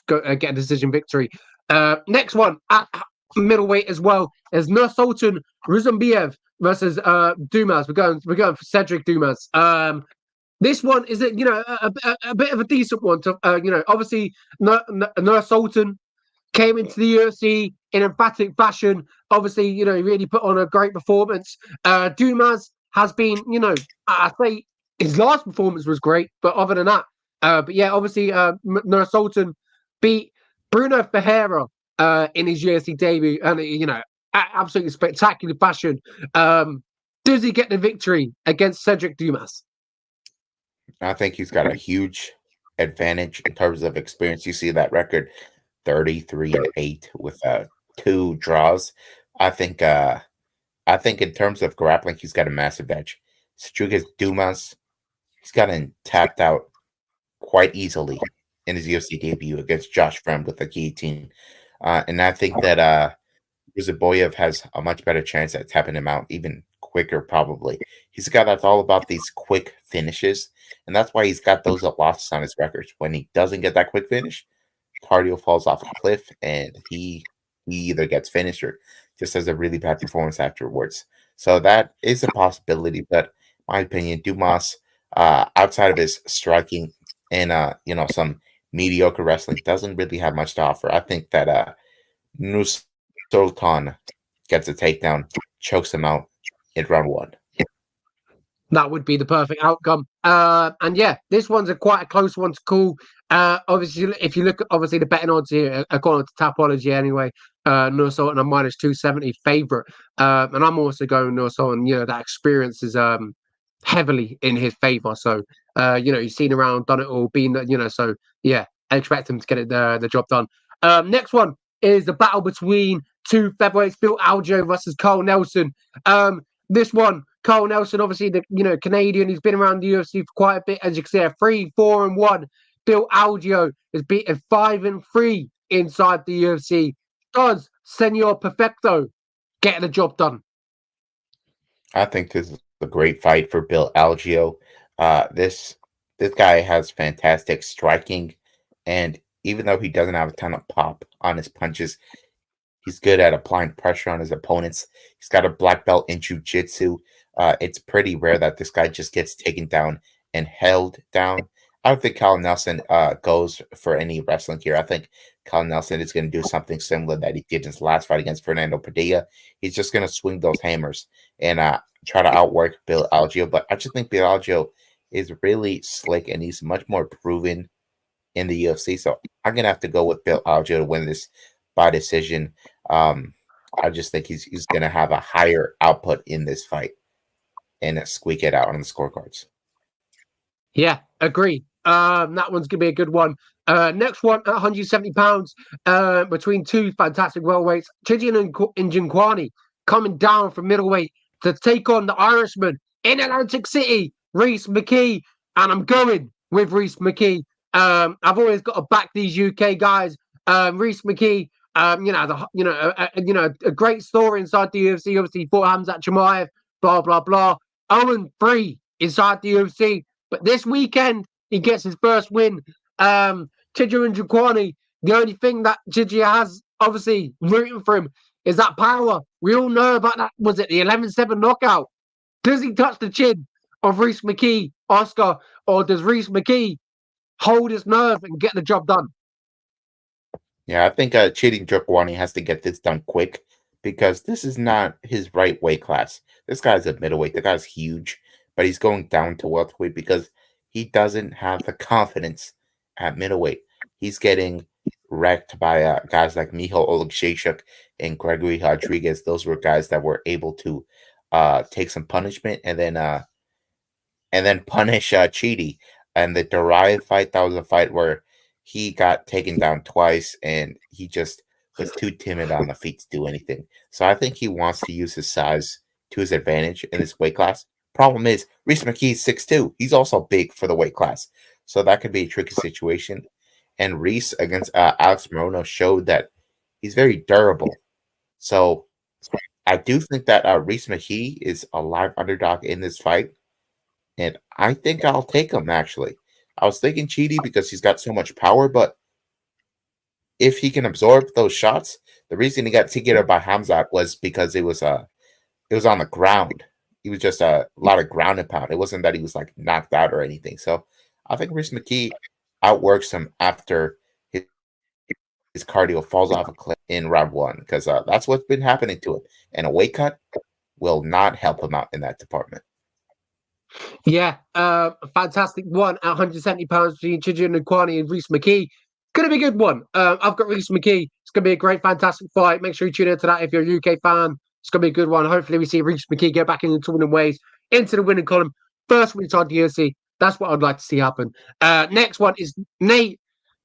go get a decision victory. Next one at middleweight as well is Nursultan Ruzambiev versus Dumas. We're going for Cedric Dumas. This one is a bit of a decent one to obviously Nursultan came into the UFC in emphatic fashion. Obviously, he really put on a great performance. Dumas has been, I say his last performance was great, but other than that, but yeah, obviously, Nursultan beat Bruno Ferreira in his UFC debut, and absolutely spectacular fashion. Does he get the victory against Cedric Dumas? I think he's got a huge advantage in terms of experience. You see that record, 33-8 with 2 draws. I think in terms of grappling, he's got a massive edge. Cedric Dumas, he's gotten tapped out quite easily in his UFC debut against Josh Fremd with the guillotine. And I think that Zaboyev has a much better chance at tapping him out even quicker, probably. He's a guy that's all about these quick finishes, and that's why he's got those losses on his records. When he doesn't get that quick finish, cardio falls off a cliff, and he either gets finished or just has a really bad performance afterwards. So that is a possibility, but in my opinion, Dumas, outside of his striking and some mediocre wrestling, doesn't really have much to offer. I think that Sultan gets a takedown, chokes him out in round 1. That would be the perfect outcome. And yeah, this one's quite a close one to call. Obviously, if you look at the betting odds here, according to Tapology anyway, Nur Sultan a minus 270 favorite. And I'm also going Nur Sultan. That experience is heavily in his favor. So he's seen around, done it all, been so yeah, I expect him to get it the job done. Next one is the battle between 2 featherweights, Bill Algeo versus Carl Nelson. This one, Carl Nelson, obviously the Canadian, he's been around the UFC for quite a bit. As you can see, 3-4-1. Bill Algeo has beaten 5-3 inside the UFC. Does Senor Perfecto get the job done? I think this is a great fight for Bill Algeo. This guy has fantastic striking, and even though he doesn't have a ton of pop on his punches, he's good at applying pressure on his opponents. He's got a black belt in jiu-jitsu. It's pretty rare that this guy just gets taken down and held down. I don't think Kyle Nelson goes for any wrestling here. I think Kyle Nelson is going to do something similar that he did in his last fight against Fernando Padilla. He's just going to swing those hammers and try to outwork Bill Algeo. But I just think Bill Algeo is really slick and he's much more proven in the UFC. So I'm going to have to go with Bill Algeo to win this by decision. I just think he's going to have a higher output in this fight and squeak it out on the scorecards. Yeah, agree. That one's gonna be a good one. Next one at 170 pounds, between 2 fantastic welterweights, Chidian and Njokuani coming down from middleweight to take on the Irishman in Atlantic City, Rhys McKee, and I'm going with Rhys McKee. I've always got to back these UK guys. Rhys McKee, a great story inside the UFC. Obviously, he fought Hamzat Chimaev, blah blah blah. 0-3 inside the UFC, but this weekend he gets his first win. Chidian Njokuani, the only thing that Chidian has, obviously, rooting for him is that power. We all know about that. Was it the 11-7 knockout? Does he touch the chin of Rhys McKee, Oscar, or does Rhys McKee hold his nerve and get the job done? Yeah, I think Chidian Njokuani has to get this done quick because this is not his right weight class. This guy's a middleweight. The guy's huge, but he's going down to welterweight because he doesn't have the confidence at middleweight. He's getting wrecked by guys like Michal Oleksiejczuk and Gregory Rodriguez. Those were guys that were able to take some punishment and then punish Chidi And the Darius fight, that was a fight where he got taken down twice and he just was too timid on the feet to do anything. So I think he wants to use his size to his advantage in this weight class. Problem is, Reese McKee's 6'2". He's also big for the weight class. So that could be a tricky situation. And Reese against Alex Morono showed that he's very durable. So I do think that Reese McKee is a live underdog in this fight. And I think I'll take him, actually. I was thinking Chidi because he's got so much power, but if he can absorb those shots, the reason he got TKO'd by Hamzat was because it was on the ground. He was just a lot of ground and pound. It wasn't that he was like knocked out or anything. So I think Reese McKee outworks him after his cardio falls off a cliff in round one, because that's what's been happening to him. And a weight cut will not help him out in that department. Yeah, fantastic one at 170 pounds between Chidin and Kwani and Reese McKee. Going to be a good one. I've got Reese McKee. It's going to be a great, fantastic fight. Make sure you tune into that if you're a UK fan. It's going to be a good one. Hopefully, we see Reese McKee get back in the tournament ways, into the winning column. First win inside the UFC. That's what I'd like to see happen. Next one is Nate,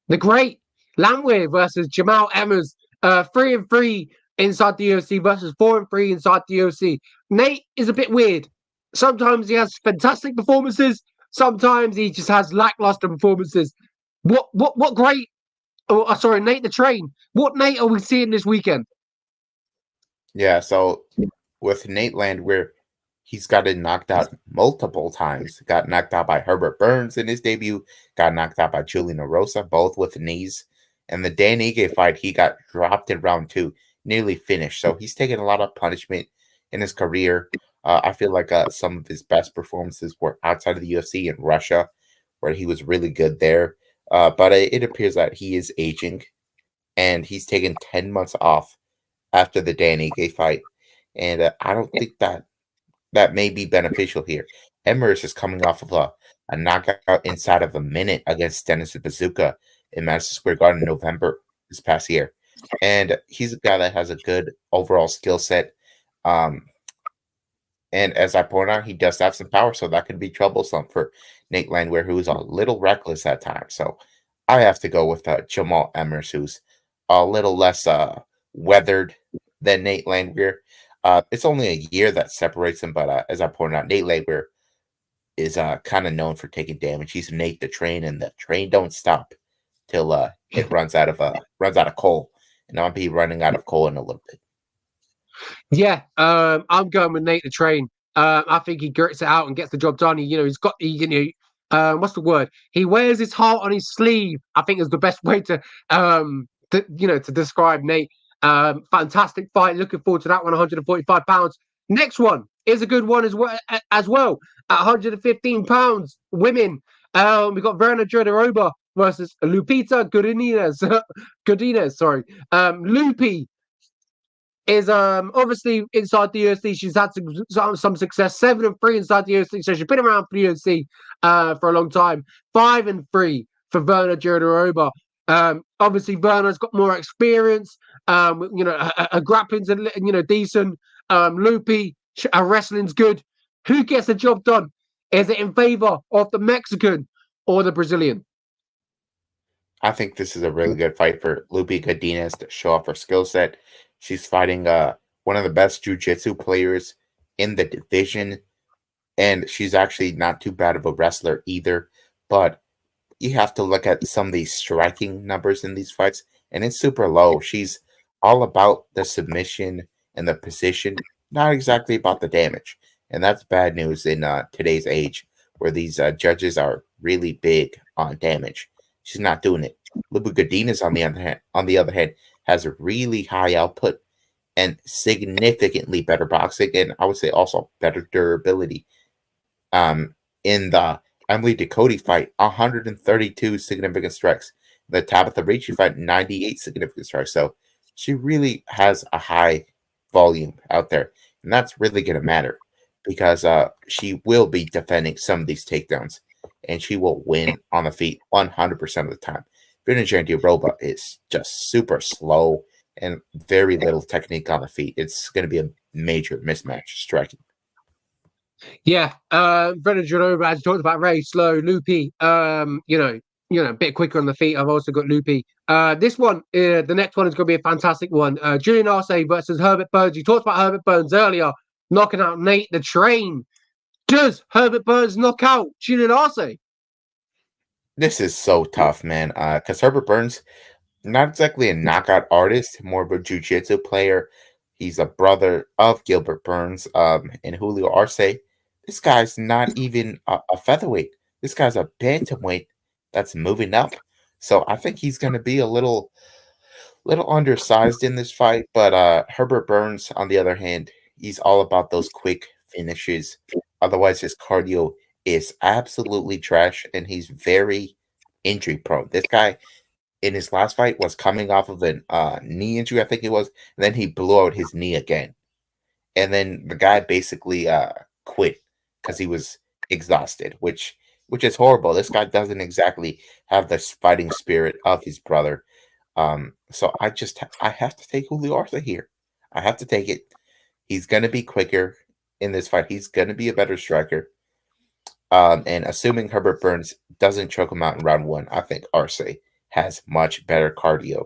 the Great Landwehr versus Jamal Emmers. 3-3 inside the UFC versus 4-3 inside the UFC. Nate is a bit weird. Sometimes he has fantastic performances. Sometimes he just has lackluster performances. What great? Oh, sorry, Nate the Train. What Nate are we seeing this weekend? Yeah, so with Nate Landwehr, he's gotten knocked out multiple times. Got knocked out by Herbert Burns in his debut. Got knocked out by Julian Erosa, both with knees. And the Dan Ige fight, he got dropped in round 2, nearly finished. So he's taken a lot of punishment in his career. I feel like some of his best performances were outside of the UFC in Russia, where he was really good there. But it appears that he is aging, and he's taken 10 months off after the Dan Ige fight. And I don't think that may be beneficial here. Emmers is coming off of a knockout inside of a minute against Dennis Bazooka in Madison Square Garden in November this past year. And he's a guy that has a good overall skill set. And as I point out, he does have some power, so that could be troublesome for Nate Landwehr, who is a little reckless at times. So I have to go with Jamal Emmers, who's a little less weathered than Nate Landwehr. It's only a year that separates them, but as I pointed out, Nate Landwehr is kind of known for taking damage. He's Nate the Train, and the train don't stop till it runs out of coal. And I'll be running out of coal in a little bit. Yeah, I'm going with Nate the Train. I think he gets it out and gets the job done. He's got, what's the word? He wears his heart on his sleeve. I think is the best way to describe Nate. Fantastic fight. Looking forward to that one. 145 pounds. Next one is a good one as well. At 115 pounds, women. We got Verna Jodorova versus Lupita Godinez. Sorry, Lupi is obviously inside the UFC. She's had some success. 7-3 inside the UFC, so she's been around for the UFC for a long time. 5-3 for Verna Jodorova. Obviously, Verna's got more experience. Her grappling's decent. Lupi, her wrestling's good. Who gets the job done? Is it in favor of the Mexican or the Brazilian? I think this is a really good fight for Lupi Godinez to show off her skill set. She's fighting one of the best jiu-jitsu players in the division, and she's actually not too bad of a wrestler either. But you have to look at some of these striking numbers in these fights, and it's super low. She's all about the submission and the position, not exactly about the damage. And that's bad news in today's age, where these judges are really big on damage. She's not doing it. Lupi Godinez, on the other hand, has a really high output and significantly better boxing, and I would say also better durability. In the Emily Ducote fight, 132 significant strikes. The Tabitha Ricci fight, 98 significant strikes. So she really has a high volume out there, and that's really going to matter because she will be defending some of these takedowns, and she will win on the feet 100% of the time. Virginia Jodorova is just super slow and very little technique on the feet. It's going to be a major mismatch striking. Yeah, Brendan Janova, as you talked about, very slow, loopy. A bit quicker on the feet. I've also got loopy. This one, the next one is going to be a fantastic one. Julian Arce versus Herbert Burns. You talked about Herbert Burns earlier, knocking out Nate the Train. Does Herbert Burns knock out Julian Arce? This is so tough, man. Because Herbert Burns, not exactly a knockout artist, more of a jiu-jitsu player. He's a brother of Gilbert Burns, and Julio Arce. This guy's not even a featherweight. This guy's a bantamweight that's moving up. So I think he's going to be a little undersized in this fight. But Herbert Burns, on the other hand, he's all about those quick finishes. Otherwise, his cardio is absolutely trash, and he's very injury prone. This guy in his last fight was coming off of an knee injury, I think it was, and then he blew out his knee again. And then the guy basically quit because he was exhausted, which is horrible. This guy doesn't exactly have the fighting spirit of his brother. So I have to take Julio Arce here. I have to take it. He's gonna be quicker in this fight. He's gonna be a better striker. And assuming Herbert Burns doesn't choke him out in round one, I think Arce has much better cardio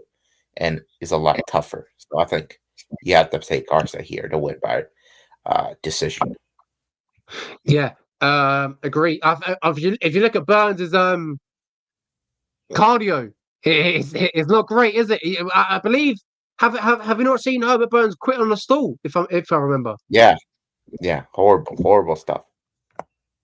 and is a lot tougher. So I think you have to take Arce here to win by decision. Yeah, agree. If you look at Burns' cardio, it's not great, is it? I believe. Have you not seen Herbert Burns quit on the stool? If I remember. Yeah, yeah, horrible stuff.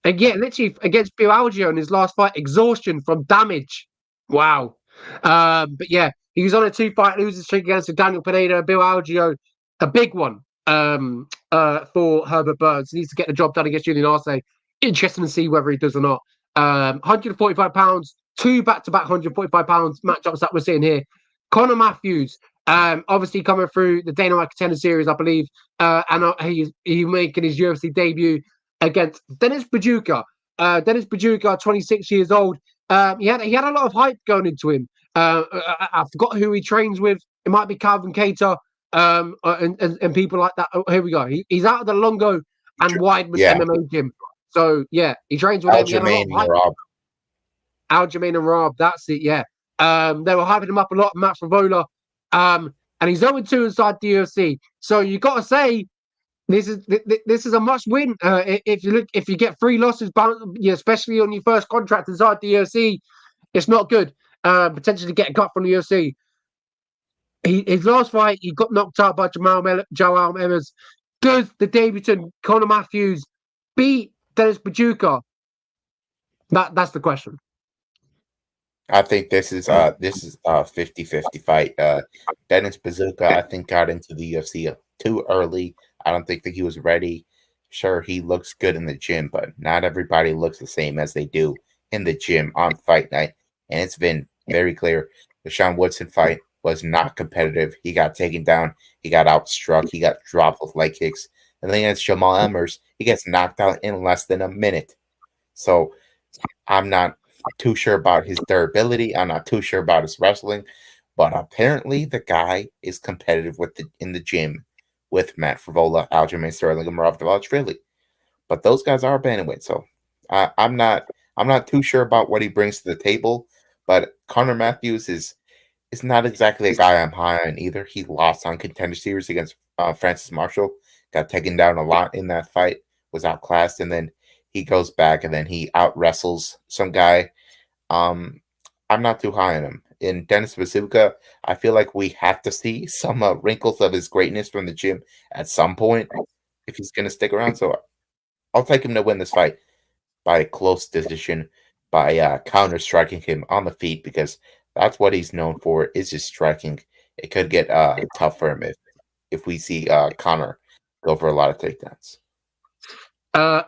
And yeah, literally against Bill Algeo in his last fight, exhaustion from damage. Wow. But yeah, he was on a 2-fight losing streak against Daniel Pineda, Bill Algeo, a big one for Herbert Burns. He needs to get the job done against Julian Arce. Interesting to see whether he does or not. 145 pounds, 2 back-to-back 145 pounds matchups that we're seeing here. Conor Matthews, obviously coming through the Dana White Contender Series, I believe, and he's making his UFC debut against Dennis Bajuka. Dennis Bajuka, 26 years old. He had a lot of hype going into him. I forgot who he trains with. It might be Calvin Cater and people like that. Oh, here we go. He's out of the Longo and Weidman Yeah, MMA gym. So yeah, he trains with them. He had a lot of Aljamain hype. Rob. Aljamain and Rob, that's it. Yeah. They were hyping him up a lot. Matt Favola. And he's 0-2 inside the UFC. So you got to say this is a must win. If you get 3 losses, especially on your first contract inside the UFC, it's not good. Potentially get a cut from the UFC. His last fight, he got knocked out by Joel Emmers. Does the debutant Conor Matthews beat Dennis Bajuka? That's the question. I think this is a 50-50 fight. Dennis Bazooka, I think, got into the UFC too early. I don't think that he was ready. Sure, he looks good in the gym, but not everybody looks the same as they do in the gym on fight night. And it's been very clear. The Sean Woodson fight was not competitive. He got taken down. He got outstruck. He got dropped with leg kicks. And then against Jamal Emmers, he gets knocked out in less than a minute. So I'm not too sure about his durability. I'm not too sure about his wrestling, but apparently the guy is competitive in the gym with Matt Favola, Aljamain Sterling, and Marav Dvalishvili. But those guys are bantamweight, so I'm not too sure about what he brings to the table. But Conor Matthews is not exactly a guy I'm high on either. He lost on Contender Series against Francis Marshall, got taken down a lot in that fight, was outclassed, and then he goes back and then he out wrestles some guy. I'm not too high on him. In Dennis Bazooka, I feel like we have to see some wrinkles of his greatness from the gym at some point if he's going to stick around. So I'll take him to win this fight by a close decision, by counter striking him on the feet, because that's what he's known for, is his striking. It could get tough for him if we see Conor go for a lot of takedowns.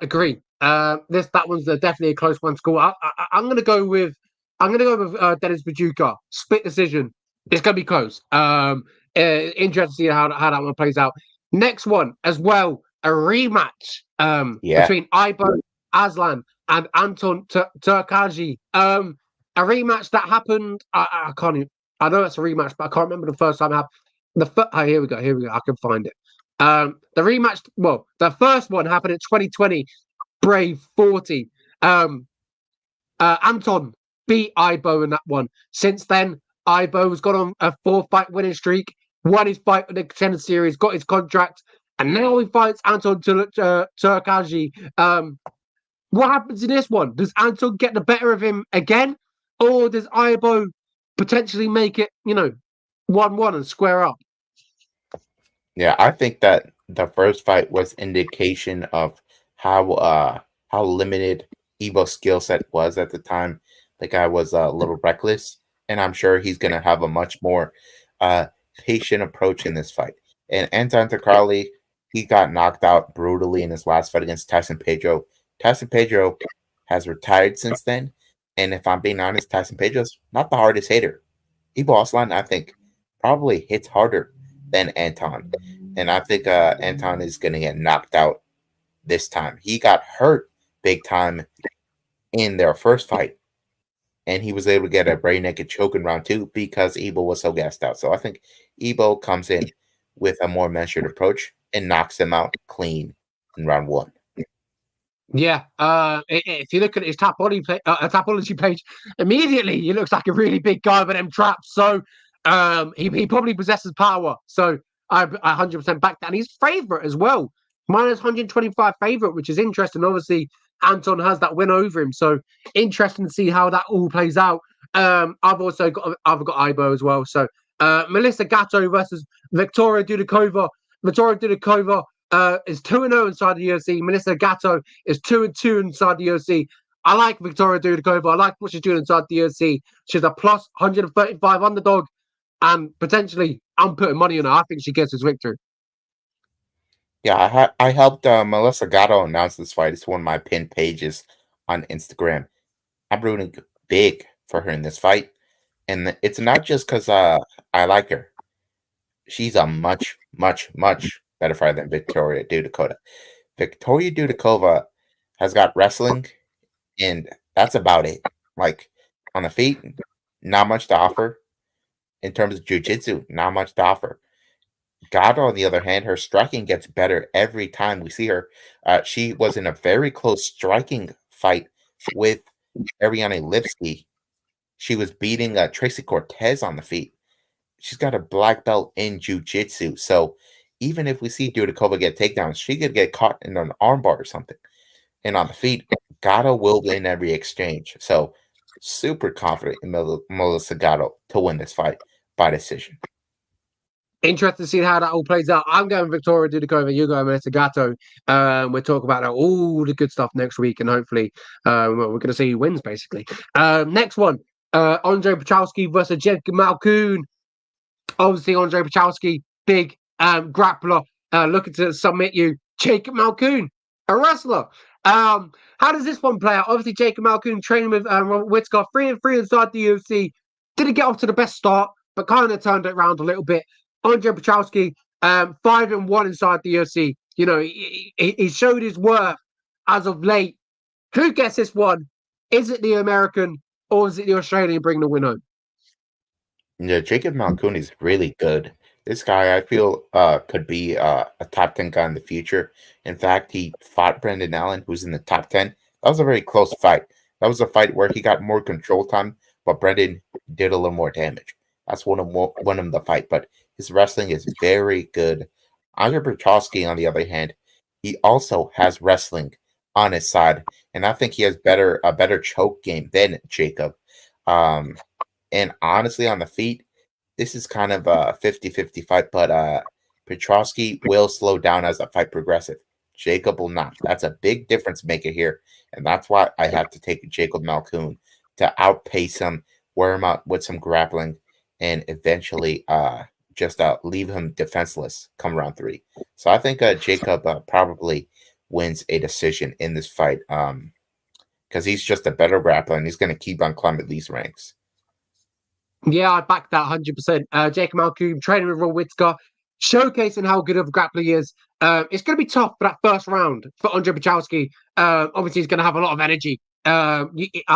Agree. That one's definitely a close one to call. I'm gonna go with Dennis Bajuka. Split decision. It's gonna be close. Interesting to see how that one plays out. Next one as well, a rematch between Ibo Aslan and Anton Turkaji. A rematch that happened. I can't even, I know it's a rematch, but I can't remember the first time it happened. Here we go. I can find it. The rematch, well, the first one happened in 2020 brave 40. Anton beat Ibo in that one. Since then, Ibo has gone on a 4-fight winning streak, won his fight in the contender series, got his contract, and now he fights Anton Turkaji. What happens in this one? Does Anton get the better of him again, or does Ibo potentially make it, 1-1 and square up? Yeah, I think that the first fight was indication of how limited Evo's skill set was at the time. The guy was a little reckless, and I'm sure he's gonna have a much more uh patient approach in this fight. And Anton Takrali, he got knocked out brutally in his last fight against Tyson Pedro. Tyson Pedro has retired since then, and if I'm being honest, Tyson Pedro's not the hardest hitter. Ivo Aslan, I think, probably hits harder than Anton. And I think Anton is going to get knocked out this time. He got hurt big time in their first fight, and he was able to get a brain naked choke in round 2 because Ivo was so gassed out. So I think Ivo comes in with a more measured approach and knocks him out clean in round 1. Yeah, if you look at his Tapology page, immediately he looks like a really big guy with them traps. So he probably possesses power. So I 100% back that. And he's favourite as well. Minus 125 favourite, which is interesting. Obviously, Anton has that win over him. So interesting to see how that all plays out. I've got Ibo as well. So Melissa Gatto versus Victoria Dudikova. Victoria Dudikova is 2-0 inside the UFC. Melissa Gatto is 2-2 inside the UFC. I like Victoria Dudikova. I like what she's doing inside the UFC. She's a plus 135 underdog, and potentially I'm putting money on her. I think she gets this victory. Yeah, I helped Melissa Gatto announce this fight. It's one of my pinned pages on Instagram. I'm rooting big for her in this fight, and it's not just because I like her. She's a much, much, much better fighter than Victoria Dudikova. Victoria Dudikova has got wrestling, and that's about it. Like on the feet, not much to offer. In terms of jiu-jitsu, not much to offer. Gatto, on the other hand, her striking gets better every time we see her. She was in a very close striking fight with Ariane Lipsky. She was beating Tracy Cortez on the feet. She's got a black belt in jiu-jitsu. So even if we see Dudikova get takedowns, she could get caught in an armbar or something. And on the feet, Gatto will win every exchange. So super confident in Melissa Gatto to win this fight by decision. Interested to see how that all plays out. I'm going Victoria Dudikova, you go Melissa Gatto. We'll talk about all the good stuff next week, and hopefully we're going to see who wins, basically. Next one, Andre Pachowski versus Jed Malkoun. Obviously, Andre Pachowski, big grappler, looking to submit you. Jacob Malkoun, a wrestler. How does this one play out? Obviously, Jacob Malkoun training with Robert Whittaker, 3-3 inside the UFC. Didn't get off to the best start, but kind of turned it around a little bit. Andre Pachowski, 5-1 inside the UFC. You know, he showed his worth as of late. Who gets this one? Is it the American or is it the Australian bringing the win home? Yeah, Jacob Malkoun is really good. This guy, I feel, could be a top 10 guy in the future. In fact, he fought Brendan Allen, who's in the top 10. That was a very close fight. That was a fight where he got more control time, but Brendan did a little more damage. That's one of the fight, but his wrestling is very good. Andre Pachowski, on the other hand, he also has wrestling on his side, and I think he has a better choke game than Jacob. And honestly, on the feet, this is kind of a 50-50 fight, but Pachowski will slow down as the fight progresses. Jacob will not. That's a big difference maker here, and that's why I have to take Jacob Malkoun to outpace him, wear him out with some grappling, and eventually just leave him defenseless come round 3. So I think Jacob probably wins a decision in this fight because he's just a better grappler, and he's going to keep on climbing these ranks. Yeah, I back that 100%. Jacob Malkoun training with Rob Whittaker, showcasing how good of a grappler he is. It's going to be tough for that first round for Andre Pachowski. Obviously, he's going to have a lot of energy. I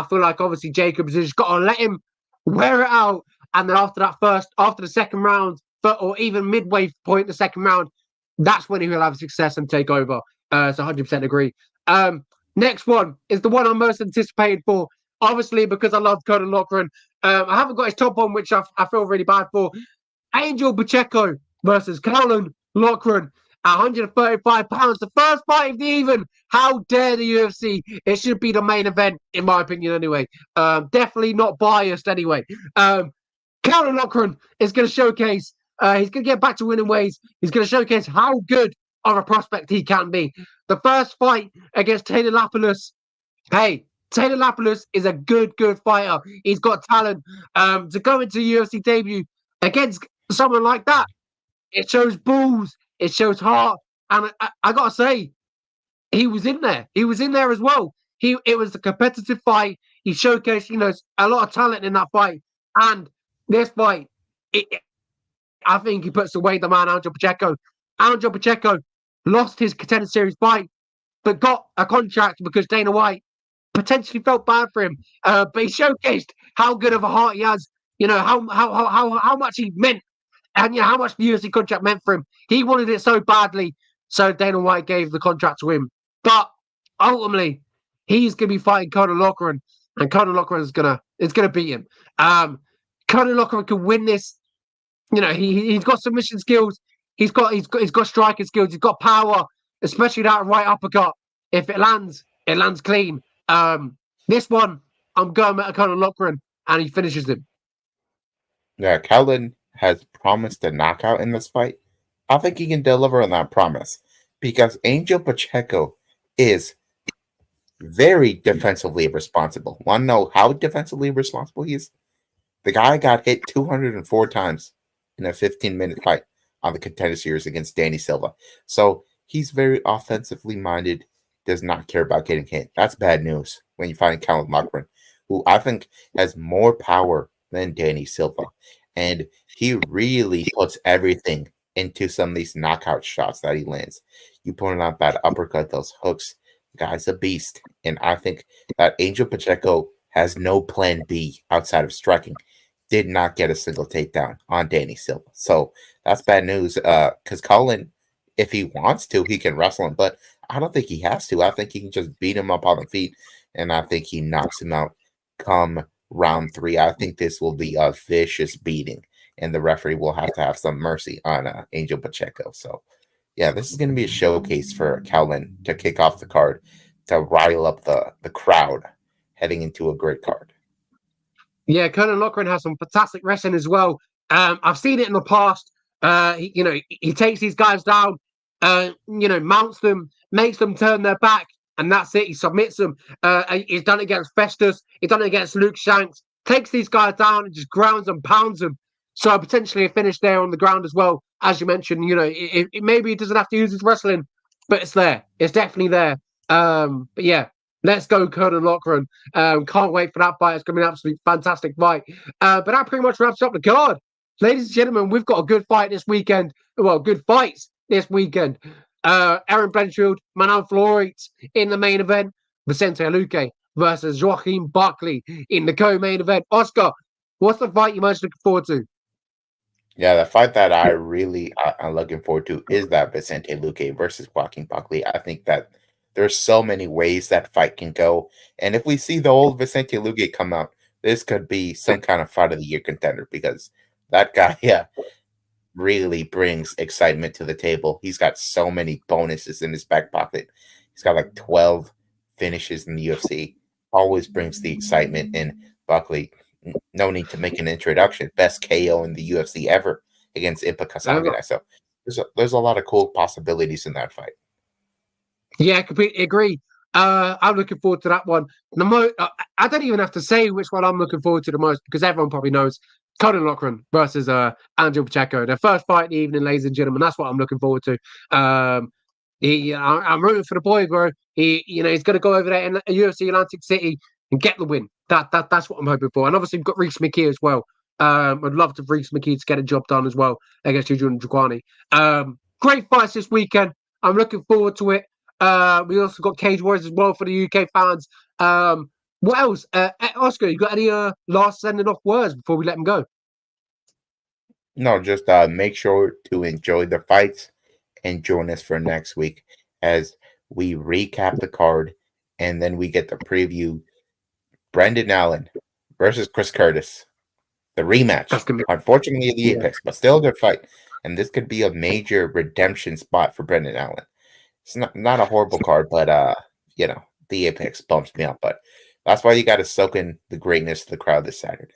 feel like obviously Jacobs has just got to let him wear it out, and then after the second round, or even midway point the second round, that's when he will have success and take over. So 100% agree. Next one is the one I'm most anticipated for. Obviously, because I love Conor Loughran. I haven't got his top on, which I feel really bad for. Angel Pacheco versus Colin Loughran at 135 pounds. The first fight of the even. How dare the UFC? It should be the main event, in my opinion, anyway. Definitely not biased, anyway. Colin Loughran is going to showcase. He's going to get back to winning ways. He's going to showcase how good of a prospect he can be. The first fight against Taylor Lapalus. Hey, Taylor Lapalus is a good fighter. He's got talent. To go into UFC debut against someone like that, it shows balls, it shows heart, and I gotta say, he was in there. He was in there as well. It was a competitive fight. He showcased, a lot of talent in that fight. And this fight, I think he puts away the man Angel Pacheco. Angel Pacheco lost his contender series fight, but got a contract because Dana White potentially felt bad for him. But he showcased how good of a heart he has. How much he meant, and how much the UFC contract meant for him. He wanted it so badly, so Dana White gave the contract to him. But ultimately, he's going to be fighting Conor Loughran, and Conor Loughran is gonna beat him. Conor Loughran can win this. He's got submission skills. He's got striking skills. He's got power, especially that right uppercut. If it lands clean. This one, I'm going at Conor Loughran, and he finishes him. Yeah, Kellen has promised a knockout in this fight. I think he can deliver on that promise because Angel Pacheco is very defensively responsible. Want to know how defensively responsible he is? The guy got hit 204 times in a 15-minute fight on the contender series against Danny Silva. So he's very offensively minded, does not care about getting hit. That's bad news when you find Colin Loughran, who I think has more power than Danny Silva. And he really puts everything into some of these knockout shots that he lands. You pointed out that uppercut, those hooks. The guy's a beast. And I think that Angel Pacheco has no plan B outside of striking. Did not get a single takedown on Danny Silva. So that's bad news. Because Colin, if he wants to, he can wrestle him. But I don't think he has to. I think he can just beat him up on the feet. And I think he knocks him out come round 3. I think this will be a vicious beating. And the referee will have to have some mercy on Angel Pacheco. So, yeah, this is going to be a showcase for Colin to kick off the card, to rile up the crowd heading into a great card. Yeah, Conor Loughran has some fantastic wrestling as well. I've seen it in the past. He takes these guys down, mounts them, makes them turn their back, and that's it. He submits them. He's done it against Festus. He's done it against Luke Shanks. Takes these guys down and just grounds and pounds them. So potentially a finish there on the ground as well. As you mentioned, maybe he doesn't have to use his wrestling, but it's there. It's definitely there. But yeah, let's go, Conor Loughran. Can't wait for that fight. It's going to be an absolutely fantastic fight. But that pretty much wraps up the card. Ladies and gentlemen, we've got a good fight this weekend. Well, good fights this weekend. Aaron Blanchfield, Manon Florent in the main event. Vicente Luque versus Joaquin Buckley in the co-main event. Oscar, what's the fight you're most looking forward to? Yeah, the fight that I really am looking forward to is that Vicente Luque versus Joaquin Buckley. I think that there's so many ways that fight can go. And if we see the old Vicente Luque come out, this could be some kind of fight of the year contender because that guy, yeah, really brings excitement to the table. He's got so many bonuses in his back pocket. He's got like 12 finishes in the UFC. Always brings the excitement. And Buckley, no need to make an introduction. Best KO in the UFC ever against Impa Kasanganay. So there's a lot of cool possibilities in that fight. Yeah, I completely agree. I'm looking forward to that one. I don't even have to say which one I'm looking forward to the most because everyone probably knows. Conor Loughran versus Angel Pacheco. Their first fight in the evening, ladies and gentlemen. That's what I'm looking forward to. I'm rooting for the boy, bro. He's going to go over there in UFC Atlantic City and get the win. That's what I'm hoping for. And obviously, we've got Reese McKee as well. I'd love to Reese McKee to get a job done as well against Julian Drakwani. Great fights this weekend. I'm looking forward to it. We also got Cage Warriors as well for the UK fans. What else? Oscar, you got any last sending off words before we let him go? No, just make sure to enjoy the fights and join us for next week as we recap the card and then we get the preview Brendan Allen versus Chris Curtis. The rematch. That's gonna be, Unfortunately, the yeah. Apex, but still a good fight. And this could be a major redemption spot for Brendan Allen. It's not a horrible card, but the Apex bumps me up. But that's why you got to soak in the greatness of the crowd this Saturday.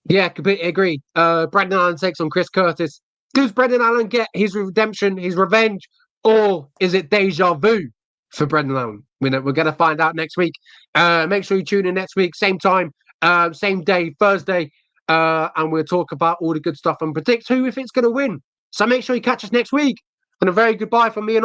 Yeah, completely agree. Brendan Allen takes on Chris Curtis. Does Brendan Allen get his redemption, his revenge, or is it deja vu for Brendan Allen? We're going to find out next week. Make sure you tune in next week, same time, same day, Thursday, and we'll talk about all the good stuff and predict who, if it's going to win. So make sure you catch us next week. And a very goodbye from me and